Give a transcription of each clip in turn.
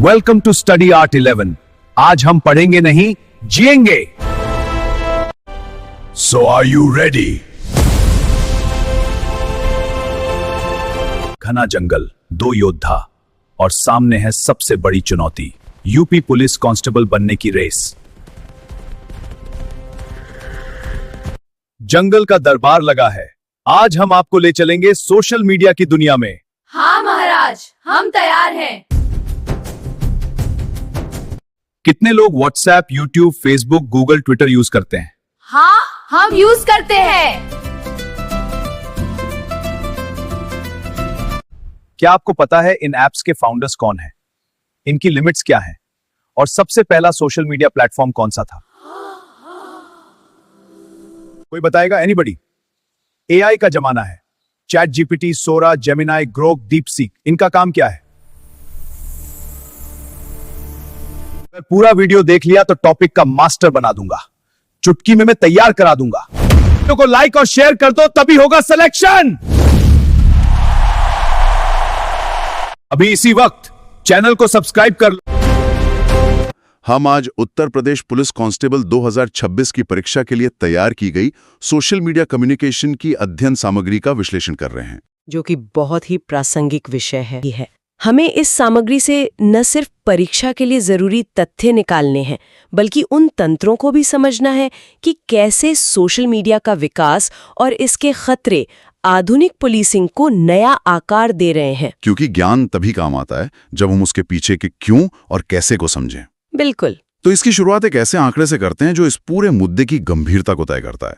Welcome to study art 11। आज हम पढ़ेंगे नहीं, जिएंगे। सो आर यू रेडी? घना जंगल, दो योद्धा और सामने है सबसे बड़ी चुनौती, यूपी पुलिस कांस्टेबल बनने की रेस। जंगल का दरबार लगा है। आज हम आपको ले चलेंगे सोशल मीडिया की दुनिया में। हाँ महाराज, हम तैयार हैं। कितने लोग WhatsApp, YouTube, Facebook, Google, Twitter use करते हैं? हाँ, हम यूज करते हैं। क्या आपको पता है इन एप्स के फाउंडर्स कौन हैं? इनकी लिमिट्स क्या हैं? और सबसे पहला सोशल मीडिया प्लेटफॉर्म कौन सा था? कोई बताएगा? एनीबडी? एआई का जमाना है। चैट जीपीटी, सोरा, जेमिनाई, ग्रोक, डीपसीक, इनका काम क्या है? अगर पूरा वीडियो देख लिया तो टॉपिक का मास्टर बना दूंगा, चुटकी में मैं तैयार करा दूंगा। वीडियो को लाइक और शेयर कर दो, तभी होगा सिलेक्शन। अभी इसी वक्त चैनल को सब्सक्राइब कर लो। हम आज उत्तर प्रदेश पुलिस कांस्टेबल 2026 की परीक्षा के लिए तैयार की गई सोशल मीडिया कम्युनिकेशन की अध्ययन सामग्री का विश्लेषण कर रहे हैं, जो कि बहुत ही प्रासंगिक विषय है। हमें इस सामग्री से न सिर्फ परीक्षा के लिए जरूरी तथ्य निकालने हैं, बल्कि उन तंत्रों को भी समझना है कि कैसे सोशल मीडिया का विकास और इसके खतरे आधुनिक पुलिसिंग को नया आकार दे रहे हैं। क्योंकि ज्ञान तभी काम आता है जब हम उसके पीछे के क्यों और कैसे को समझें। बिल्कुल। तो इसकी शुरुआत एक ऐसे आंकड़े से करते हैं जो इस पूरे मुद्दे की गंभीरता को तय करता है।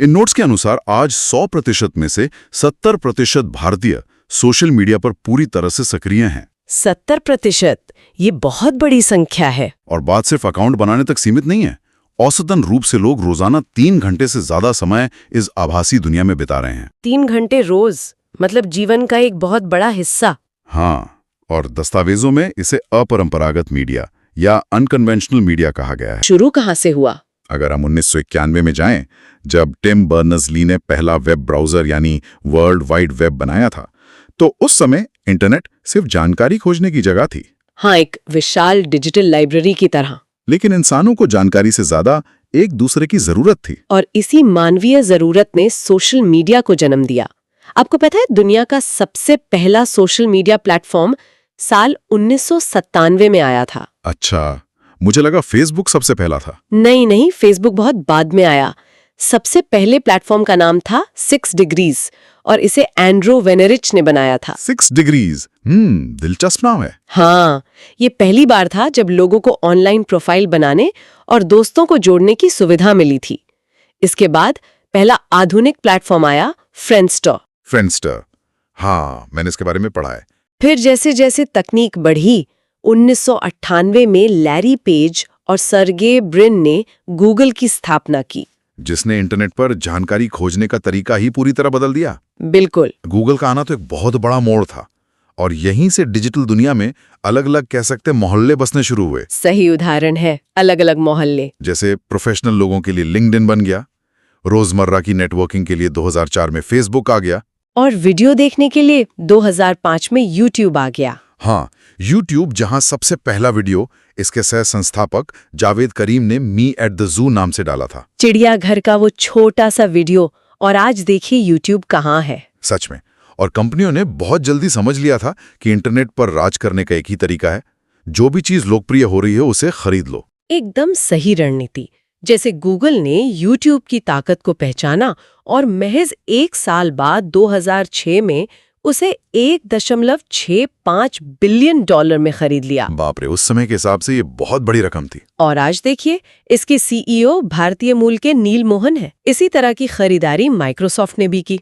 इन नोट्स के अनुसार आज 100% में से 70% भारतीय सोशल मीडिया पर पूरी तरह से सक्रिय हैं। 70%? ये बहुत बड़ी संख्या है। और बात सिर्फ अकाउंट बनाने तक सीमित नहीं है। औसतन रूप से लोग रोजाना 3 घंटे से ज्यादा समय इस आभासी दुनिया में बिता रहे हैं। 3 घंटे रोज, मतलब जीवन का एक बहुत बड़ा हिस्सा। हाँ, और दस्तावेजों में इसे अपरंपरागत मीडिया या अनकन्वेंशनल मीडिया कहा गया है। शुरू कहाँ से हुआ? अगर हम 1991 में जाएं, जब टिम बर्नर्स-ली ने पहला वेब ब्राउजर यानी वर्ल्ड वाइड वेब बनाया था, तो उस समय इंटरनेट सिर्फ जानकारी खोजने की जगह थी। हाँ, एक विशाल डिजिटल लाइब्रेरी की तरह। लेकिन इंसानों को जानकारी से ज्यादा एक दूसरे की जरूरत थी। और इसी मानवीय जरूरत ने सोशल मीडिया को जन्म दिया। आपको पता है, दुनिया का सबसे पहला सोशल मीडिया प्लेटफॉर्म साल 1997 में आया था। अच्छा, मुझे लगा फेसबुक सबसे पहला था। नहीं, फेसबुक बहुत बाद में आया। सबसे पहले प्लेटफॉर्म का नाम था 6 डिग्रीज और इसे एंड्रो वेनेरिच ने बनाया था। 6 डिग्रीज, दिलचस्प नाम है। हाँ, ये पहली बार था जब लोगों को ऑनलाइन प्रोफाइल बनाने और दोस्तों को जोड़ने की सुविधा मिली थी। इसके बाद पहला आधुनिक प्लेटफॉर्म आया, फ्रेंडस्टर। हाँ, मैंने इसके बारे में पढ़ा है। फिर जैसे जैसे तकनीक बढ़ी, 1998 में लैरी पेज और सर्गे ब्रिन ने गूगल की स्थापना की, जिसने इंटरनेट पर जानकारी खोजने का तरीका ही पूरी तरह बदल दिया। बिल्कुल। गूगल का आना तो एक बहुत बड़ा मोड़ था, और यहीं से डिजिटल दुनिया में अलग अलग कह सकते मोहल्ले बसने शुरू हुए। सही उदाहरण है, अलग अलग मोहल्ले। जैसे प्रोफेशनल लोगों के लिए लिंक्डइन बन गया, रोजमर्रा की नेटवर्किंग के लिए 2004 में फेसबुक आ गया, और वीडियो देखने के लिए 2005 में यूट्यूब आ गया। हाँ, यूट्यूब, जहां सबसे पहला वीडियो इसके सह संस्थापक जावेद करीम ने मी एट द जू नाम से डाला था। चिड़ियाघर का वो छोटा सा वीडियो, और आज देखिए यूट्यूब कहाँ है। सच में। और कंपनियों ने बहुत जल्दी समझ लिया था कि इंटरनेट पर राज करने का एक ही तरीका है, जो भी चीज लोकप्रिय हो रही है उसे खरीद लो। एकदम सही रणनीति। जैसे गूगल ने यूट्यूब की ताकत को पहचाना और महज 1 साल बाद 2006 में उसे $1.65 बिलियन में खरीद लिया। बाप रे, उस समय के हिसाब से ये बहुत बड़ी रकम थी। और आज देखिए, इसके सीईओ भारतीय मूल के नील मोहन है। इसी तरह की खरीदारी माइक्रोसॉफ्ट ने भी की।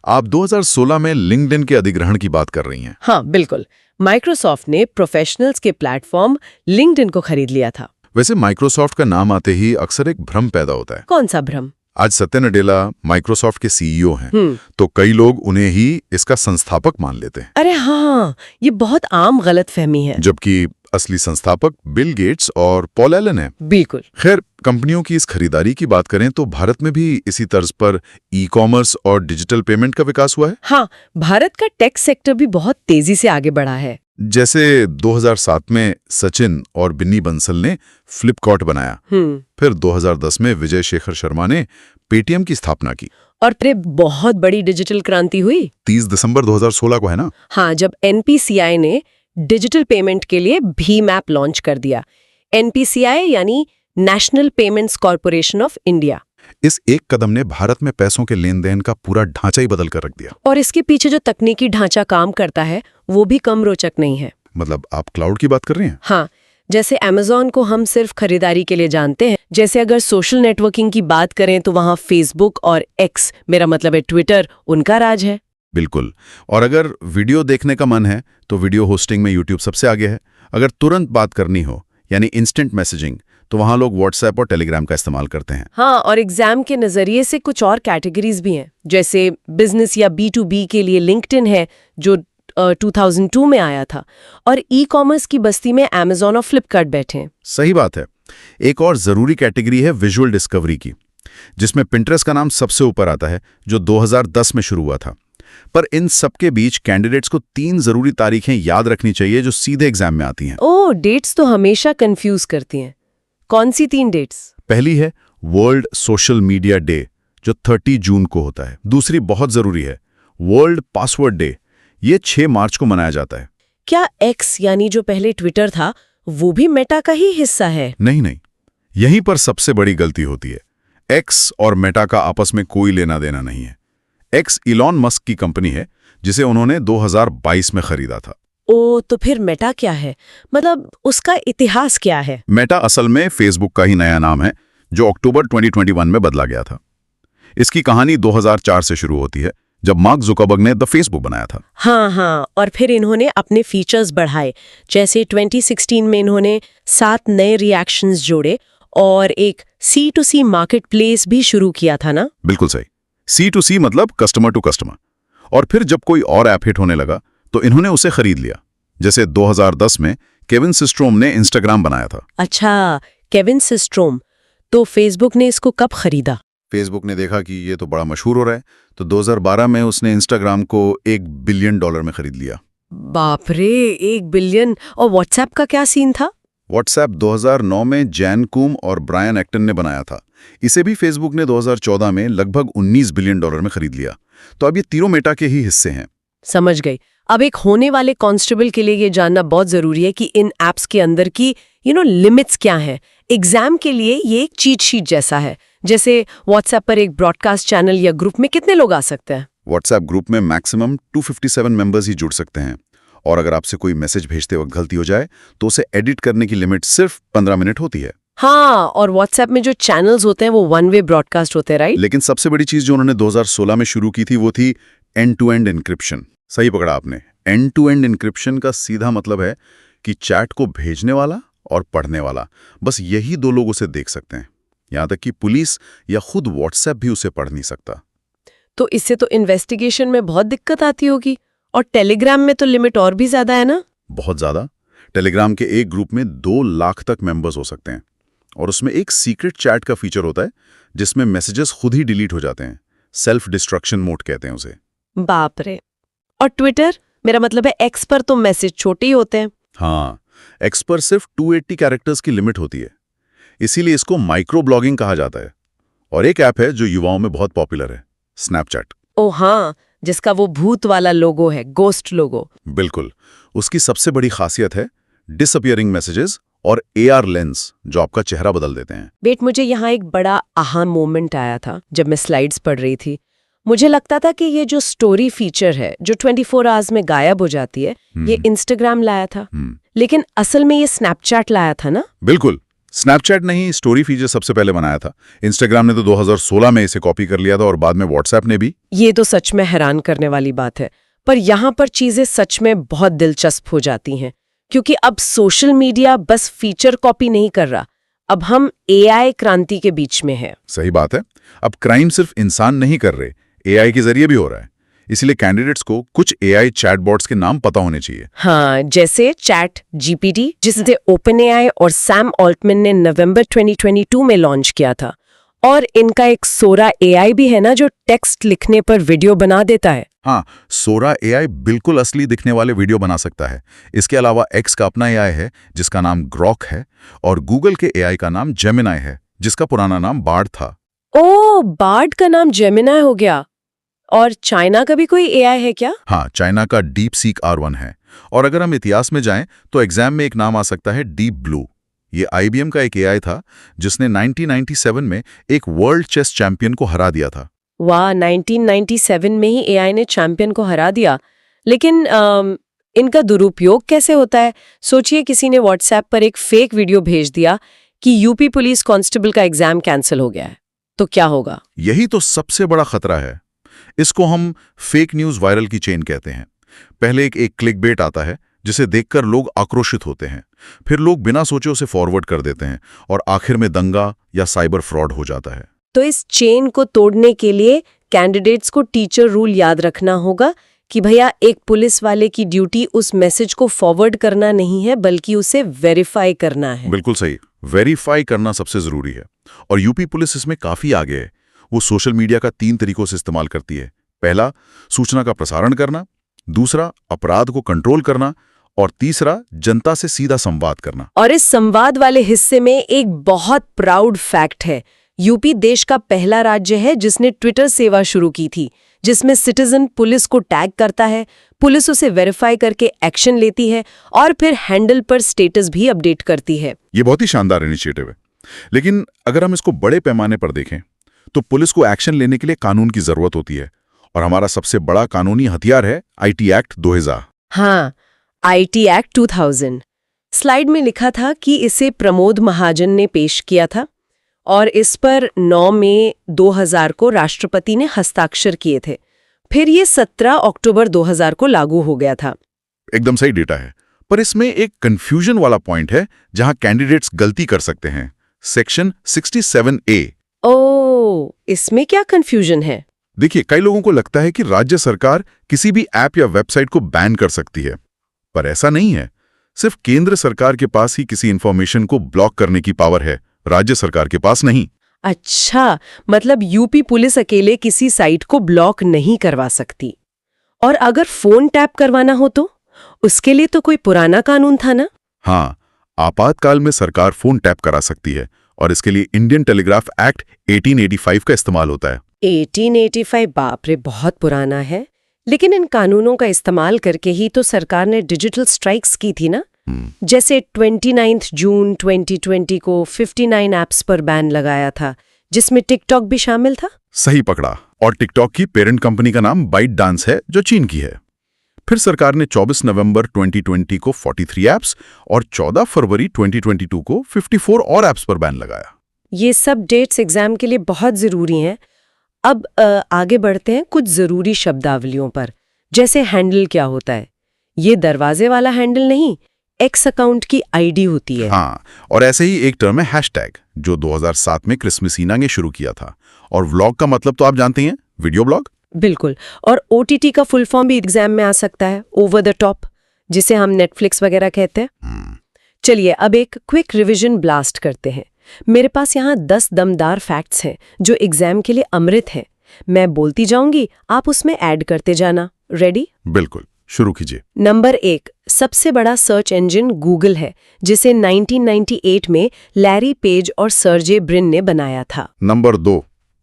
आप 2016 में लिंक्डइन के अधिग्रहण की बात कर रही हैं। हाँ, बिल्कुल। माइक्रोसॉफ्ट ने प्रोफेशनल्स के प्लेटफॉर्म लिंक्डइन को खरीद लिया था। वैसे माइक्रोसॉफ्ट का नाम आते ही अक्सर एक भ्रम पैदा होता है। कौन सा भ्रम? आज सत्या नडेला माइक्रोसॉफ्ट के सीईओ हैं, तो कई लोग उन्हें ही इसका संस्थापक मान लेते हैं। अरे हाँ, ये बहुत आम गलतफहमी है। जबकि असली संस्थापक बिल गेट्स और पॉल एलन हैं। बिल्कुल। खैर, कंपनियों की इस खरीदारी की बात करें तो भारत में भी इसी तर्ज पर ई-कॉमर्स और डिजिटल पेमेंट का विकास हुआ है। हाँ, भारत का टेक सेक्टर भी बहुत तेजी से आगे बढ़ा है। जैसे 2007 में सचिन और बिन्नी बंसल ने फ्लिपकार्ट बनाया। फिर 2010 में विजय शेखर शर्मा ने पेटीएम की स्थापना की। और फिर बहुत बड़ी डिजिटल क्रांति हुई 30 दिसंबर 2016 को, है ना? हाँ, जब एनपीसीआई ने डिजिटल पेमेंट के लिए भीम ऐप लॉन्च कर दिया। एनपीसीआई यानी national payments corporation of India. इस एक कदम ने भारत में पैसों के लेन देन का पूरा ढांचा ही बदल कर रख दिया। और इसके पीछे जो तकनीकी ढांचा काम करता है वो भी कम रोचक नहीं है। मतलब आप क्लाउड की बात कर रहे हैं? हाँ, जैसे अमेज़न को हम सिर्फ खरीदारी के लिए जानते हैं, जैसे अगर सोशल नेटवर्किंग की बात करें तो वहाँ फेसबुक और एक्स, मेरा मतलब है ट्विटर, उनका राज है। बिल्कुल। और अगर वीडियो देखने का मन है तो वीडियो होस्टिंग में यूट्यूब सबसे आगे है। अगर तुरंत बात करनी हो यानी इंस्टेंट मैसेजिंग, तो वहाँ लोग व्हाट्सएप और टेलीग्राम का इस्तेमाल करते हैं। हाँ, और एग्जाम के नजरिए से कुछ और कैटेगरीज भी हैं, जैसे बिजनेस या B2B के लिए लिंक्डइन है जो 2002 में आया था, और ई-कॉमर्स की बस्ती में अमेज़न और फ्लिपकार्ट बैठे हैं। सही बात है। एक और जरूरी कैटेगरी है विजुअल डिस्कवरी की, जिसमें पिंटरेस्ट का नाम सबसे ऊपर आता है, जो 2010 में शुरू हुआ था। पर इन सबके बीच कैंडिडेट्स को 3 जरूरी तारीखें याद रखनी चाहिए जो सीधे एग्जाम में आती हैं। ओह, डेट्स तो हमेशा कंफ्यूज करती हैं। कौन सी 3 डेट्स? पहली है वर्ल्ड सोशल मीडिया डे, जो 30 जून को होता है। दूसरी बहुत जरूरी है वर्ल्ड पासवर्ड डे, ये 6 मार्च को मनाया जाता है। क्या एक्स यानी जो पहले ट्विटर था वो भी मेटा का ही हिस्सा है? नहीं, यहीं पर सबसे बड़ी गलती होती है। एक्स और मेटा का आपस में कोई लेना देना नहीं है। एक्स इलॉन मस्क की कंपनी है जिसे उन्होंने 2022 में खरीदा था। ओ, तो फिर मेटा क्या है? मतलब उसका इतिहास क्या है? मेटा असल में फेसबुक का ही नया नाम है, जो अक्टूबर 2021 में बदला गया था। इसकी कहानी 2004 से शुरू होती है, जब मार्क जुकरबर्ग ने द फेसबुक बनाया था। हाँ, और फिर इन्होंने अपने फीचर्स बढ़ाए। जैसे 2016 में इन्होंने 7 नए रिएक्शंस जोड़े और एक C2C मार्केट प्लेस भी शुरू किया था ना? बिल्कुल सही। C2C मतलब कस्टमर टू कस्टमर। और फिर जब कोई और ऐप हिट होने लगा तो इन्होंने उसे खरीद लिया। जैसे 2010 में केविन सिस्ट्रोम ने इंस्टाग्राम बनाया था। अच्छा, केविन सिस्ट्रोम। तो फेसबुक ने इसको कब खरीदा? फेसबुक ने देखा कि ये तो बड़ा मशहूर हो रहा है, तो 2012 में उसने इंस्टाग्राम को $1 बिलियन में खरीद लिया। बाप रे, 1 बिलियन! और व्हाट्सएप का क्या सीन था? व्हाट्सएप 2009 में जैन कूम और ब्रायन एक्टन ने बनाया था। इसे भी फेसबुक ने 2014 में लगभग $19 बिलियन में खरीद लिया। तो अब ये तीनों मेटा के ही हिस्से हैं। समझ गई। अब एक होने वाले कांस्टेबल के लिए ये जानना बहुत जरूरी है कि इन एप्स के अंदर की लिमिट्स क्या हैं। एग्जाम के लिए ये एक चीट शीट जैसा है। जैसे व्हाट्सएप पर एक ब्रॉडकास्ट चैनल या ग्रुप में कितने लोग आ सकते हैं? व्हाट्सएप ग्रुप में मैक्सिमम 257 मेंबर्स ही जुड़ सकते हैं। और अगर आपसे कोई मैसेज भेजते वक्त गलती हो जाए तो उसे एडिट करने की लिमिट सिर्फ 15 मिनट होती है। हाँ, और व्हाट्सएप में जो चैनल्स होते हैं वो 1 वे ब्रॉडकास्ट होते हैं, राइट? लेकिन सबसे बड़ी चीज जो उन्होंने 2016 में शुरू की थी वो थी एंड टू एंड एन्क्रिप्शन। सही पकड़ा आपने। एंड टू एंड एन्क्रिप्शन का सीधा मतलब है कि चैट को भेजने वाला और पढ़ने वाला, बस यही 2 लोग उसे देख सकते हैं। यहां तक कि पुलिस या खुद व्हाट्सएप भी उसे पढ़ नहीं सकता। तो इससे तो इन्वेस्टिगेशन में बहुत दिक्कत आती होगी। और टेलीग्राम में तो लिमिट और भी ज्यादा है ना? बहुत ज्यादा। टेलीग्राम के एक ग्रुप में 2 लाख तक मेंबर्स हो सकते हैं और उसमें एक सीक्रेट चैट का फीचर होता है जिसमें मैसेजेस खुद ही डिलीट हो जाते हैं। सेल्फ डिस्ट्रक्शन मोड कहते हैं उसे। बाप रे। और ट्विटर, मेरा मतलब है एक्स पर तो मैसेज छोटे ही होते हैं। हाँ, एक्स पर सिर्फ 280 कैरेक्टर्स की लिमिट होती है, इसीलिए इसको माइक्रो ब्लॉगिंग कहा जाता है। और एक ऐप है जो युवाओं में बहुत पॉपुलर है, स्नैपचैट। ओ हाँ, जिसका वो भूत वाला लोगो है, गोस्ट लोगो। बिल्कुल। उसकी सबसे बड़ी खासियत है डिसअपियरिंग मैसेजेस और AR लेंस, जो आपका चेहरा बदल देते हैं। बेट, मुझे यहाँ एक बड़ा आहा मोमेंट आया था जब मैं स्लाइड्स पढ़ रही थी। मुझे लगता था कि ये जो स्टोरी फीचर है जो 24 आवर्स में गायब हो जाती है, ये इंस्टाग्राम लाया था। लेकिन असल में ये स्नैपचैट लाया था ना? बिल्कुल। स्नैपचैट ने ही स्टोरी फीचर सबसे पहले बनाया था। इंस्टाग्राम ने तो 2016 में इसे कॉपी कर लिया था और बाद में व्हाट्सएप ने भी। ये तो सच में हैरान करने वाली बात है। पर यहाँ पर चीजें सच में बहुत दिलचस्प हो जाती हैं, क्योंकि अब सोशल मीडिया बस फीचर कॉपी नहीं कर रहा, अब हम AI क्रांति के बीच में है। सही बात है। अब क्राइम सिर्फ इंसान नहीं कर रहे, AI के जरिए भी हो रहा है। इसलिए कैंडिडेट्स को कुछ एआई चैटबॉट्स के नाम पता होने चाहिए। हाँ, जैसे चैट जीपीटी, जिसे ओपनएआई और सैम ऑल्टमैन ने नवंबर 2022 में लॉन्च किया था। और इनका एक सोरा एआई भी है ना, जो टेक्स्ट लिखने पर वीडियो बना देता है। हाँ, सोरा एआई बिल्कुल असली दिखने वाले वीडियो बना सकता है। इसके अलावा एक्स का अपना एआई है जिसका नाम ग्रॉक है, और गूगल के एआई का नाम जेमिनाई है जिसका पुराना नाम बार्ड था। ओ, बार्ड का नाम जेमिनाई हो गया। और चाइना का भी कोई एआई है क्या? हाँ, चाइना का डीप सीक R1 है। और अगर हम इतिहास में जाएं तो एग्जाम में एक नाम आ सकता है डीप ब्लू। ये IBM का एक एआई था जिसने 1997 में एक वर्ल्ड चेस चैंपियन को हरा दिया था। वाह, 1997 में ही एआई ने चैंपियन को हरा दिया। लेकिन इनका दुरुपयोग कैसे होता है? सोचिए किसी ने व्हाट्सएप पर एक फेक वीडियो भेज दिया कि यूपी पुलिस कांस्टेबल का एग्जाम कैंसिल हो गया है, तो क्या होगा? यही तो सबसे बड़ा खतरा है। इसको हम फेक न्यूज वायरल की चेन कहते हैं। पहले एक क्लिकबेट आता है जिसे देखकर लोग आक्रोशित होते हैं, फिर लोग बिना सोचे उसे फॉरवर्ड कर देते हैं और आखिर में दंगा या साइबर फ्रॉड हो जाता है। तो इस चेन को तोड़ने के लिए कैंडिडेट्स को टीचर रूल याद रखना होगा कि भैया, एक पुलिस वाले की ड्यूटी उस मैसेज को फॉरवर्ड करना नहीं है, बल्कि उसे वेरीफाई करना है। बिल्कुल सही, वेरीफाई करना सबसे जरूरी है। और यूपी पुलिस इसमें काफी आगे है। वो सोशल मीडिया का 3 तरीकों से इस्तेमाल करती है। पहला, सूचना का प्रसारण करना, दूसरा, अपराध को कंट्रोल करना, और तीसरा, जनता से सीधा संवाद करना। और इस संवाद वाले हिस्से में एक बहुत प्राउड फैक्ट है। यूपी देश का पहला राज्य है जिसने ट्विटर सेवा शुरू की थी, जिसमें सिटीजन पुलिस को टैग करता है, पुलिस उसे वेरीफाई करके एक्शन लेती है और फिर हैंडल पर स्टेटस भी अपडेट करती है। ये बहुत ही शानदार इनिशिएटिव है। लेकिन अगर हम इसको बड़े पैमाने पर देखें तो पुलिस को एक्शन लेने के लिए कानून की जरूरत होती है, और हमारा सबसे बड़ा कानूनी हथियार है IT एक्ट 2000। हाँ, IT एक्ट 2000। स्लाइड में लिखा था कि इसे प्रमोद महाजन ने पेश किया था और इस पर 9 मई 2000 को राष्ट्रपति ने हस्ताक्षर किए थे। फिर ये 17 अक्टूबर 2000 को लागू हो गया था। एकदम सही डेटा है, पर इसमें एक कंफ्यूजन वाला पॉइंट है जहां कैंडिडेट्स गलती कर सकते हैं। Section 67A। ओह, इसमें क्या कंफ्यूजन है? देखिए, कई लोगों को लगता है कि राज्य सरकार किसी भी ऐप या वेबसाइट को बैन कर सकती है, पर ऐसा नहीं है। सिर्फ केंद्र सरकार के पास ही किसी इंफॉर्मेशन को ब्लॉक करने की पावर है, राज्य सरकार के पास नहीं। अच्छा, मतलब यूपी पुलिस अकेले किसी साइट को ब्लॉक नहीं करवा सकती। और अगर फोन टैप करवाना हो तो उसके लिए तो कोई पुराना कानून था ना? हाँ, आपातकाल में सरकार फोन टैप करा सकती है, और इसके लिए इंडियन टेलीग्राफ एक्ट 1885 का इस्तेमाल होता है। 1885, बाप रे, बहुत पुराना है। लेकिन इन कानूनों का इस्तेमाल करके ही तो सरकार ने डिजिटल स्ट्राइक्स की थी ना। जैसे 29 जून 2020 को 59 ऐप्स पर बैन लगाया था, जिसमें टिकटॉक भी शामिल था। सही पकड़ा। और टिकटॉक की पेरेंट कंपनी का नाम बाइट डांस है, जो चीन की है। फिर सरकार ने 24 नवंबर 2020 को 43 ऐप्स और 14 फरवरी 2022 को 54 और ऐप्स पर बैन लगाया। ये सब डेट्स एग्जाम के लिए बहुत जरूरी हैं। अब आगे बढ़ते हैं कुछ जरूरी शब्दावलियों पर। जैसे हैंडल क्या होता है? ये दरवाजे वाला हैंडल नहीं, एक्स अकाउंट की आईडी होती है। हाँ, और ऐसे ही एक टर्म है हैशटैग, जो 2007 में क्रिसमसीना ने शुरू किया था। और व्लॉग का मतलब तो आप जानते हैं, वीडियो ब्लॉग। बिल्कुल। और OTT का फुल फॉर्म भी एग्जाम में आ सकता है, ओवर द टॉप, जिसे हम नेटफ्लिक्स वगैरह कहते हैं। चलिए अब एक क्विक रिवीजन ब्लास्ट करते हैं। मेरे पास यहाँ 10 दमदार फैक्ट्स हैं जो एग्जाम के लिए अमृत हैं। मैं बोलती जाऊंगी, आप उसमें ऐड करते जाना। रेडी? बिल्कुल, शुरू कीजिए। नंबर 1, सबसे बड़ा सर्च इंजन गूगल है, जिसे 1998 में लैरी पेज और सर्जे ब्रिन ने बनाया था। नंबर 2,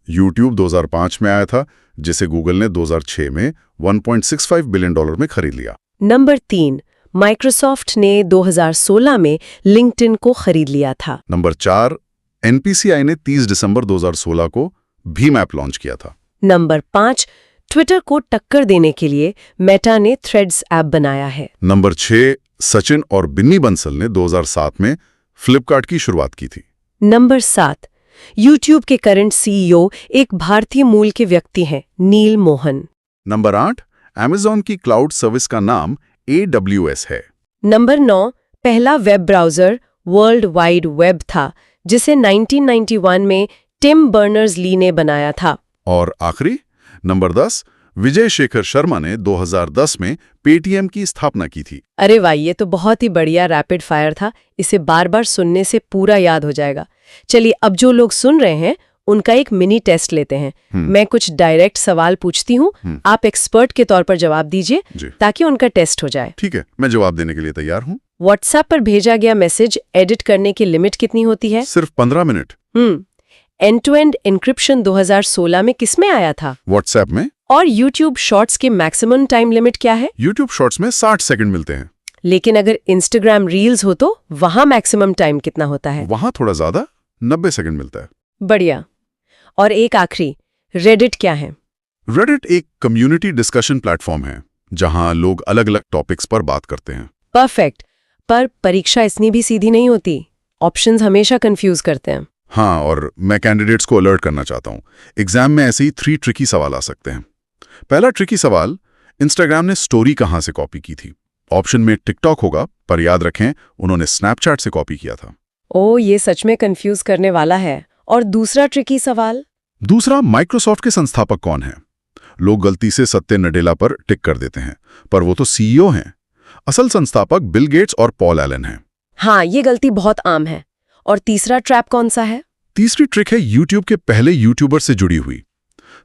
यूट्यूब 2005 में आया था, जिसे गूगल ने 2006 में $1.65 बिलियन में खरीद लिया। नंबर 3, माइक्रोसॉफ्ट ने 2016 में लिंक्डइन को खरीद लिया था। नंबर 4, NPCI ने 30 दिसंबर 2016 को भीम ऐप लॉन्च किया था। नंबर 5, ट्विटर को टक्कर देने के लिए मेटा ने थ्रेड्स ऐप बनाया है। नंबर 6, सचिन और बिन्नी बंसल ने 2007 में फ्लिपकार्ट की शुरुआत की थी। नंबर 7, यूट्यूब के करंट CEO एक भारतीय मूल के व्यक्ति हैं, नील मोहन। नंबर 8, अमेज़न की क्लाउड सर्विस का नाम AWS है। नंबर 9, पहला web browser world wide web था, जिसे 1991 में टिम बर्नर्स-ली ने बनाया था। और आखिरी, नंबर 10, विजय शेखर शर्मा ने 2010 में पेटीएम की स्थापना की थी। अरे वाह, ये तो बहुत ही बढ़िया रैपिड फायर था। इसे बार बार सुनने से पूरा याद हो जाएगा। चलिए, अब जो लोग सुन रहे हैं उनका एक मिनी टेस्ट लेते हैं। मैं कुछ डायरेक्ट सवाल पूछती हूँ, आप एक्सपर्ट के तौर पर जवाब दीजिए ताकि उनका टेस्ट हो जाए। ठीक है, मैं जवाब देने के लिए तैयार हूँ। व्हाट्सएप पर भेजा गया मैसेज एडिट करने की लिमिट कितनी होती है? सिर्फ 15 minute. End to end encryption 2016 में किसमें आया था? व्हाट्सएप में। और यूट्यूब शॉर्ट्स के मैक्सिमम टाइम लिमिट क्या है? यूट्यूब शॉर्ट्स में 60 सेकंड मिलते हैं। लेकिन अगर इंस्टाग्राम रील्स हो तो वहां मैक्सिमम टाइम कितना होता है? वहां थोड़ा ज्यादा, 90 सेकंड मिलता है। बढ़िया। और एक आखिरी, रेडिट क्या है? रेडिट एक कम्युनिटी डिस्कशन प्लेटफॉर्म है जहां लोग अलग-अलग टॉपिक्स पर बात करते हैं। परफेक्ट। पर परीक्षा इतनी भी सीधी नहीं होती। ऑप्शंस हमेशा कंफ्यूज करते हैं। हाँ, और मैं कैंडिडेट्स को अलर्ट करना चाहता हूँ। एग्जाम में ऐसे ही 3 ट्रिकी सवाल आ सकते हैं। पहला ट्रिकी सवाल, इंस्टाग्राम ने स्टोरी कहाँ से कॉपी की थी? ऑप्शन में टिकटॉक होगा, पर याद रखें उन्होंने स्नैपचैट से कॉपी किया था। ये सच में कंफ्यूज करने वाला है। और दूसरा ट्रिकी सवाल? दूसरा, माइक्रोसॉफ्ट के संस्थापक कौन है? लोग गलती से सत्य नडेला पर टिक कर देते हैं, पर वो तो सीईओ हैं। असल संस्थापक बिल गेट्स और पॉल एलन हैं। हाँ, ये गलती बहुत आम है। और तीसरा ट्रैप कौन सा है? तीसरी ट्रिक है यूट्यूब के पहले यूट्यूबर से जुड़ी हुई।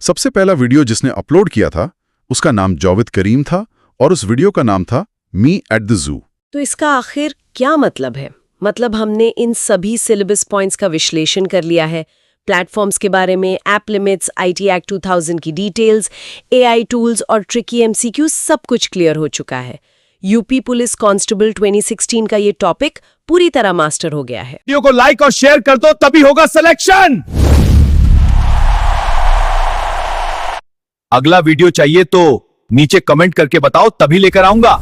सबसे पहला वीडियो जिसने अपलोड किया था उसका नाम जावेद करीम था और उस वीडियो का नाम था मी एट द जू। तो इसका आखिर क्या मतलब है? मतलब हमने इन सभी सिलेबस पॉइंट्स का विश्लेषण कर लिया है, प्लेटफॉर्म्स के बारे में, ऐप लिमिट्स, आईटी एक्ट 2000 की डिटेल्स, एआई टूल्स और ट्रिकी एमसीक्यू, सब कुछ क्लियर हो चुका है। यूपी पुलिस कांस्टेबल 2016 का ये टॉपिक पूरी तरह मास्टर हो गया है। वीडियो को लाइक और शेयर कर दो, तभी होगा सिलेक्शन। अगला वीडियो चाहिए तो नीचे कमेंट करके बताओ, तभी लेकर आऊंगा।